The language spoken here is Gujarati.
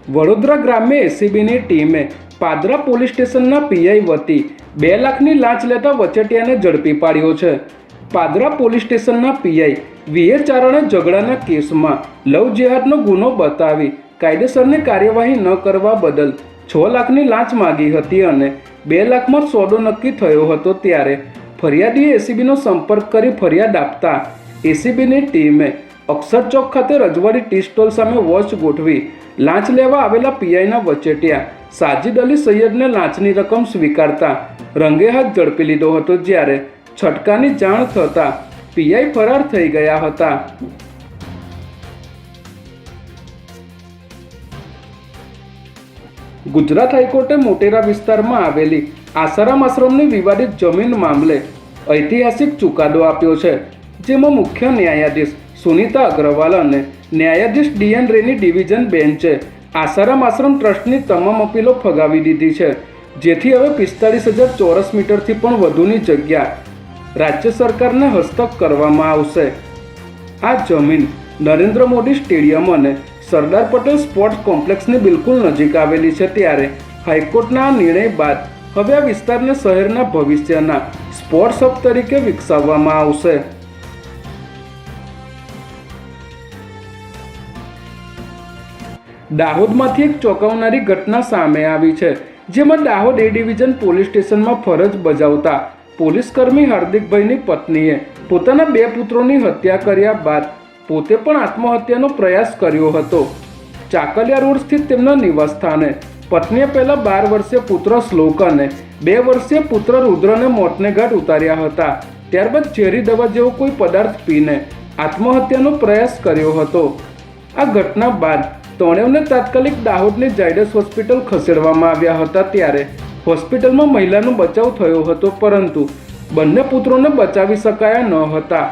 વડોદરા ગ્રામ્ય એસીબીની ટીમે પાદરા પોલીસ સ્ટેશનના પીઆઈ વતી 2 લાખની લાંચ લેતા વચેટિયાને ઝડપી પાડ્યો છે। પાદરા પોલીસ સ્ટેશનના પીઆઈ વીએ ચારણે ઝઘડાના કેસમાં લવ જેહાદનો ગુનો બતાવી કાયદેસરની કાર્યવાહી ન કરવા બદલ 6 લાખની લાંચ માગી હતી અને 2 લાખમાં સોદો નક્કી થયો હતો। ત્યારે ફરિયાદીએ એસીબીનો સંપર્ક કરી ફરિયાદ આપતા એસીબીની ટીમે અક્ષર ચોક ખાતે રજવાડી ટી સ્ટોલ સામે વોચ ગોઠવી લાંચ લેવા આવેલા પીઆઈના વચેટિયા સાજિદ અલી સૈયદને લાંચની રકમ સ્વીકારતા રંગે હાથ ઝડપી લીધો હતો। જ્યારે છટકાની જાણ થતાં પીઆઈ ફરાર થઈ ગયા હતા। ગુજરાત હાઈકોર્ટે મોટેરા વિસ્તારમાં આવેલી આસારામ આશ્રમની વિવાદિત જમીન મામલે ઐતિહાસિક ચુકાદો આપ્યો છે, જેમાં મુખ્ય ન્યાયાધીશ સુનીતા અગ્રવાલ અને ન્યાયાધીશ ડીએન રેની ડિવિઝન બેન્ચે આસારામ આશ્રમ ટ્રસ્ટની તમામ અપીલો ફગાવી દીધી છે, જેથી હવે 45,000 ચોરસ મીટરથી પણ વધુની જગ્યા રાજ્ય સરકારને હસ્તક કરવામાં આવશે। આ જમીન નરેન્દ્ર મોદી સ્ટેડિયમ અને સરદાર પટેલ સ્પોર્ટ્સ કોમ્પ્લેક્સની બિલકુલ નજીક આવેલી છે। ત્યારે હાઈકોર્ટના આ નિર્ણય બાદ હવે આ વિસ્તારને શહેરના ભવિષ્યના સ્પોર્ટ્સ હબ તરીકે વિકસાવવામાં આવશે। દાહોદમાંથી એક ચોંકાવનારી ઘટના સામે આવી છે, જેમાં દાહોદ એ ડિવિઝન પોલીસ સ્ટેશનમાં ફરજ બજાવતા પોલીસકર્મી હાર્દિકભાઈની પત્નીએ પોતાના 2 પુત્રોની હત્યા કર્યા બાદ પોતે પણ આત્મહત્યાનો પ્રયાસ કર્યો હતો। ચાકલિયા રોડ સ્થિત તેમના નિવાસસ્થાને પત્નીએ પહેલા 12 વર્ષીય પુત્ર શ્લોક અને 2 વર્ષીય પુત્ર રુદ્રને મોતને ઘાટ ઉતાર્યા હતા। ત્યારબાદ ઝેરી દવા જેવો કોઈ પદાર્થ પીને આત્મહત્યાનો પ્રયાસ કર્યો હતો। આ ઘટના બાદ ત્રણેયને તાત્કાલિક દાહોદની ઝાયડસ હોસ્પિટલ ખસેડવામાં આવ્યા હતા। ત્યારે હોસ્પિટલમાં મહિલાનો બચાવ થયો હતો, પરંતુ બંને પુત્રોને બચાવી શકાયા ન હતા।